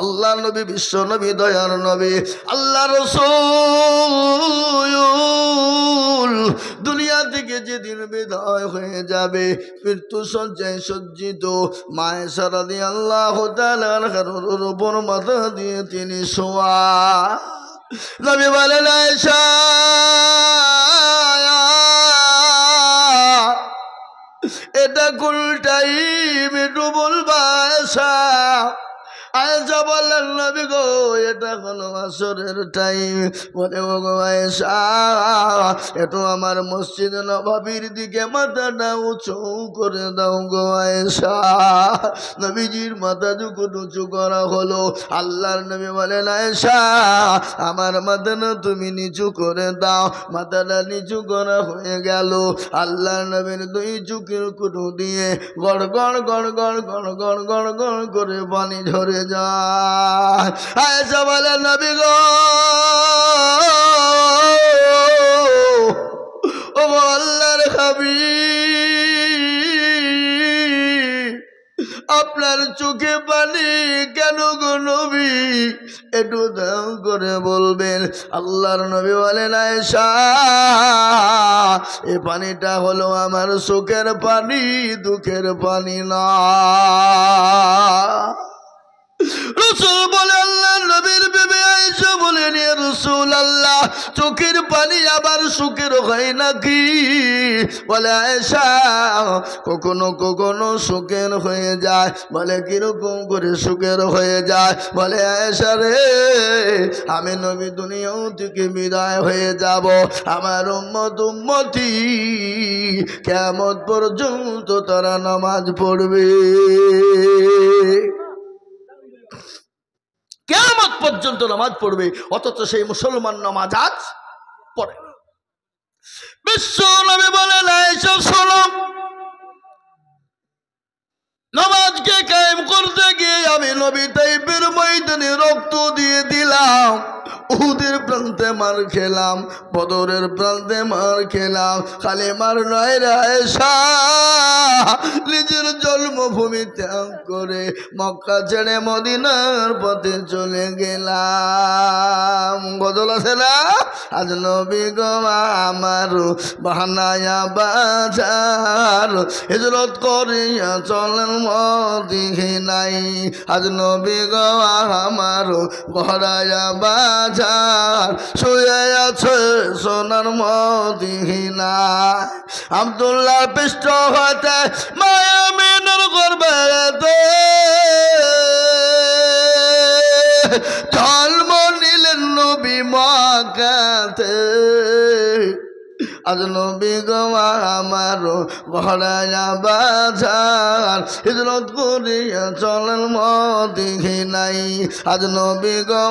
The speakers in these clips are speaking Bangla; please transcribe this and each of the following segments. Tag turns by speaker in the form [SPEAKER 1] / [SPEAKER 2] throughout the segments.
[SPEAKER 1] আল্লাহ নবী, বিশ্ব নবী, দয়ার নবী, আল্লাহ রাসূল দুনিয়া থেকে যেদিন বিদায় হয়ে যাবে, মৃত্যু শয্যায় সজ্জিত মায়েশা রাদিয়াল্লাহু তাআলা আনহার উপর মাথা দিয়ে তিনি শোয়া। নবী বলেন, আয়েশা এটা কোন টাইম একটু বলবা? আয়েশা বললেন, নবী গো এটা হলো আসরের টাইম। বলে, ও গো আয়েশা, একটু আমার মসজিদ নববীর দিকে মাথাটা উঁচু করে দাও গো আয়েশা। নবীজির মাথা যখন উঁচু করা হলো, আল্লাহর নবী বলেন, আয়েশা আমার মাথা না তুমি নিচু করে দাও। মাথাটা নিচু করা হয়ে গেল। আল্লাহর নবীর দুই চোখের কুটু দিয়ে গড় গড় গড় গড় গড় গড় গড় গড় করে পানি ঝরে যায়। আয়েশা বলেন, নবী গো ও আল্লাহর হাবিব, আপনার চোখে পানি কেন গো নবী? একটু দাও করে বলবেন। আল্লাহর নবী বলেন, আয়েশা এই পানিটা হলো আমার চোখের পানি, দুঃখের পানি না। রাসূল বলে, আল্লাহ নবীর বিবি আয়েশা বলেন, ইয়া রাসূলুল্লাহ চোখের পানি আবার সুখের হয় নাকি? বলে, আয়েশা কখনো কখনো সুখের হয়ে যায়। বলে, কিরকম করে সুখের হয়ে যায়? বলে, আয়েশা রে আমি নবী দুনিয়া থেকে বিদায় হয়ে যাব, আমার উম্মতি কিয়ামত পর্যন্ত তারা নামাজ পড়বে, কিয়ামত পর্যন্ত নামাজ পড়বে, অথচ সেই মুসলমান নামাজ আজ পড়ে না। বিশ্ব নবী বলেন, আয়েশা শোনো, নামাজকে কায়েম করতে গিয়ে আমি নবী তাইফের ময়দানে রক্ত দিয়ে দিলাম, উহুদের প্রান্তে মার খেলাম, বদরের প্রান্তে মার খেলাম। খালি মার নয় রে আয়েশা, নিজের জন্মভূমি ত্যাগ করে মক্কা ছেড়ে মদিনার পথে চলে গেলাম। গজল আছে না, আজ নবী গো আমার বাহানায়া বাজার, হিজরত করিয়া চলেন মদিনায়। আজ নবী গো আমার গহরায়া বাজার, শুয়ে আছে সোনার মদিনায়। আব্দুল্লাহ পৃষ্ঠ হতে মায়া মিনুর গর্ভেতে জন্ম নিলেন নবী মক্কাতে। আজ নবী গো আমার গহরায়া বাজার, হিজরত করিয়া চলেন মদিনায়। আজ নবী গো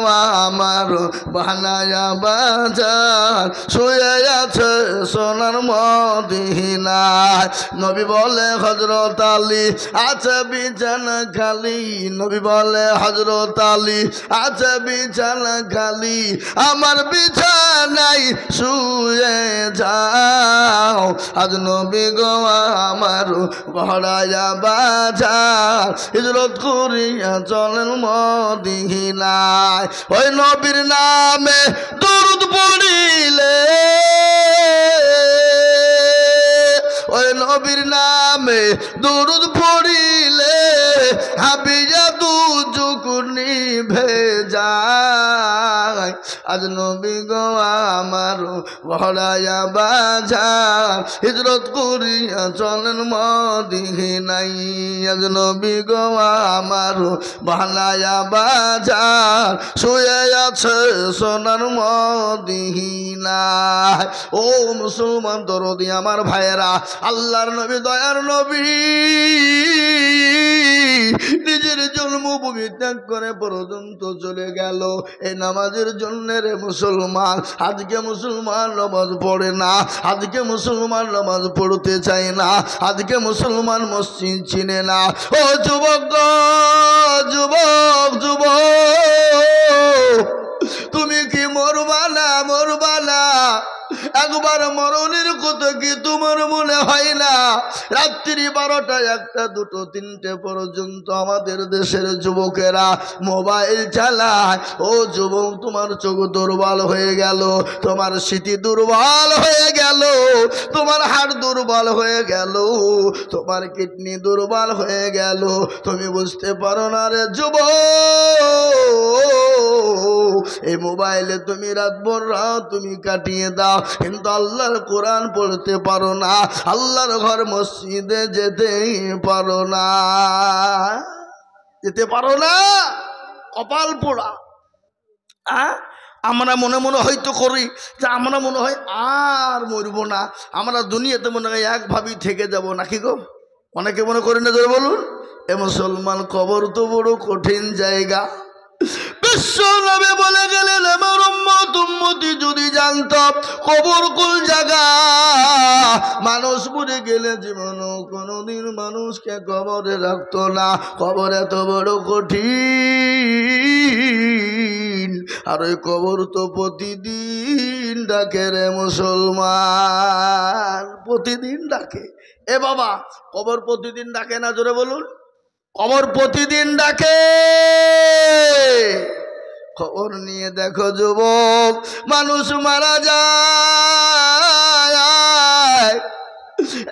[SPEAKER 1] আমার বাহানায়া বাজার, শুয়ে আছে সোনার মদিনায়। নবী বলে, হযরত আলী আছে বিছানা খালি। নবী বলে, হযরত আলী আছে বিছানা খালি, আমার বিছানায় শুয়ে যাও। আজ নবী গো আমার গহরায়া বাজার, হিজরত করিয়া চলেন মদিনায়। ওই নবীর নামে দরুদ পড়িলে, ওই নবীর নামে দরুদ পড়িলে হাবিয়া দু চোখ নিভে যায়। আজ নবী গো আমার গহরায়া বাজার, হিজরত করিয়া চলেন মদিনায়। আজ নবী গো আমার বাহানায়া বাজার, শুয়ে আছে সোনার মদিনায়। ও মুসলমান দরদি আমার ভাইয়েরা, আল্লাহর নবী দয়ার নবী নিজের জন্মভূমি ত্যাগ করে পর্যন্ত চলে গেল এই নামাজের জন্য রে মুসলমান। আজকে মুসলমান নামাজ পড়ে না, আজকে মুসলমান নামাজ পড়তে চায় না, আজকে মুসলমান মসজিদ চিনে না। ও যুবক যুবক যুবক, তুমি কি মরবা না? মরবা না? এক একবার মরণের কথা কি তোমার মনে হয় না? রাত্রি 12টা 1টা 2টো 3টে পর্যন্ত আমাদের দেশের যুবকেরা মোবাইল চালায়। ও যুবক, তোমার চোখ দুর্বল হয়ে গেল, তোমার স্মৃতি দুর্বল হয়ে গেল, তোমার হাড় দুর্বল হয়ে গেল, তোমার কিডনি দুর্বল হয়ে গেল, তুমি বুঝতে পারো না রে যুবক। এই মোবাইলে তুমি রাতভর রাত তুমি কাটিয়ে দাও, কিন্তু আল্লাহর কোরআন পড়তে পারো না, আল্লাহর ঘর মসজিদে যেতে পারো না, যেতে পারো না। কপাল পোড়া। আমরা মনে মনে হয়তো করি যে আমরা মনে হয় আর মরব না, আমরা দুনিয়াতে মনে হয় একভাবেই থেকে যাব, নাকি গো? অনেকে মনে করি না, ধরে বলুন। এ মুসলমান, কবর তো বড় কঠিন জায়গা। বিশ্ব নবী বলে গেলেন, আমার উম্মত উম্মতি যদি জানত কবর কোন জায়গা, মানুষ মরে গেলে জীবনও কোনোদিন মানুষকে কবরে রাখতো না। কবর এত বড় কঠিন, আর ওই কবর তো প্রতিদিন ডাকে রে মুসলমান, প্রতিদিন ডাকে। এ বাবা, কবর প্রতিদিন ডাকে না? জোরে বলুন। কবর প্রতিদিন ডাকে। খবর নিয়ে দেখো যুবক, মানুষ মারা যায়,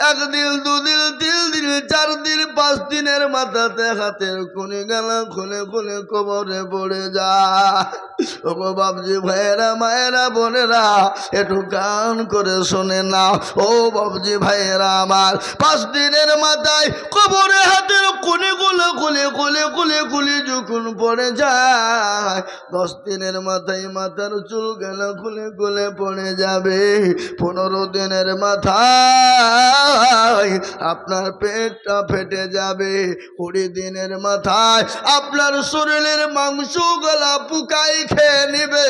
[SPEAKER 1] 1 দিন 2 দিন 3 দিন 4 দিন 5 দিনের মাথাতে হাতের খুনে গেলা খুলে খুলে কবরে পড়ে যায়। ও বাবজি ভাইয়েরা, মায়েরা, বোনেরা, একটু গান করে শোনে না। ও বাবজি ভাইয়েরা আমার, 5 দিনের মাথায় কবরে হাতের খুনে গুলো খুলে খুলে খুলে খুলে যখন পড়ে যায়, 10 দিনের মাথায় মাথার চুল গেলা খুলে খুলে পড়ে যাবে। 15 দিনের মাথায় আপনার পেটটা ফেটে যাবে। 20 দিনের মাথায় আপনার শরীরের মাংস গলা পুকাই খেয়ে নিবে।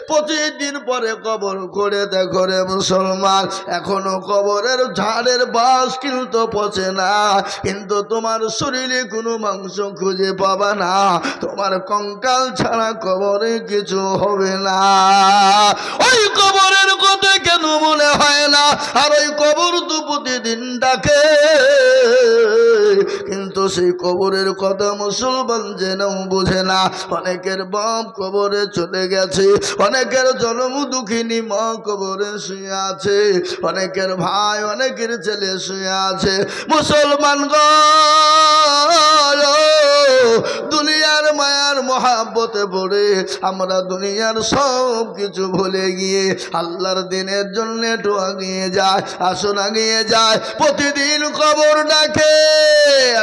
[SPEAKER 1] 25 দিন পরে কবর করে দেখো রে মুসলমান, এখনো কবরের ঝাড়ের বাস কিন্তু পচে না, কিন্তু তোমার শরীরে কোনো মাংস খুঁজে পাবা না, তোমার কঙ্কাল ছাড়া কবরে কিছু হবে না। ওই কবরের কথা কেন মনে হয় না? আর ওই কবর তো প্রতিদিন ডাকে, কিন্তু সেই কবরের কথা মুসলমান জেনেও বোঝে না। অনেকের বাপ কবরে চলে গেছে, অনেকের জন্ম দুঃখিনী মা কবরে শুয়ে আছে, অনেকের ভাই অনেকের ছেলে শুয়ে আছে। মুসলমান গো, দুনিয়ার মায়ার মহাব্বতে পড়ে আমরা দুনিয়ার সব কিছু ভুলে গিয়ে আল্লাহর দিনের জন্য একটু আগিয়ে যায়। আসুন আগিয়ে যায়। প্রতিদিন কবর ডাকে,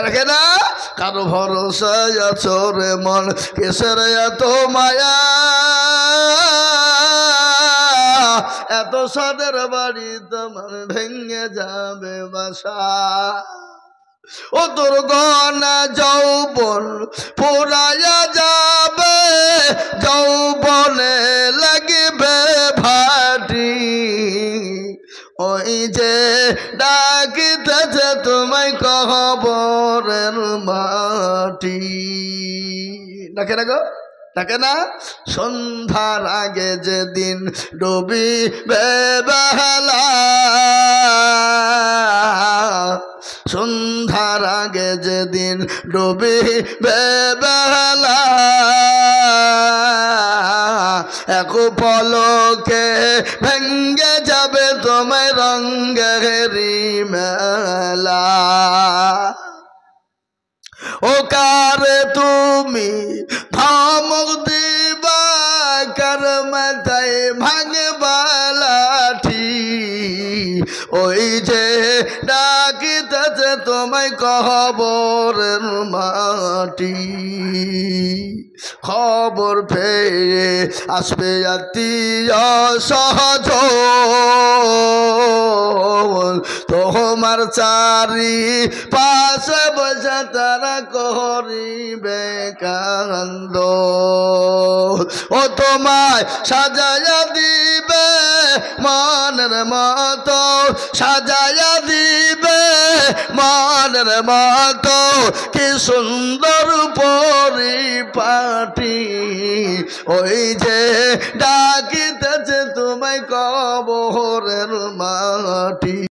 [SPEAKER 1] রাখে না? কারো ভরসায় আছো রে মন, কেসের এত মায়া, এত সাদের বাড়ি তোমার ভেঙে যাবে বাসা। ও তোর গনা যৌবন পোড়ায়া যাবে, যৌবনে লাগবে ভাটি, ওই যে ডাকিতেছে তোমায় কবরের মাটি। ডাকে না গো, ডাকে না? সন্ধ্যার আগে যেদিন ডুবিবে বেলা, সন্ধ্যার আগে যেদিন ডুবিবে বেলা, এক পলকে ভেঙ্গে যাবে তোমায় রঙ্গেরি মেলা। ও কারে তুমি ধমক দিবা, কার মাথায় ভাঙবা লাঠি, ওই যে ডাকিতেছে তোমায় কবরের মাটি। খবর পেয়ে আসবে আত্মীয় স্বজন, তোমার চারি পাশে বসে তারা করিবে কান্দ। ও তোমায় সাজায়া দিবে মনের মতো, সাজায়া দিবে মনের মতো, কি সুন্দর পরিপাটি, ওই যে ডাকিতে দিতেছে তোমায় কবরের মাটি।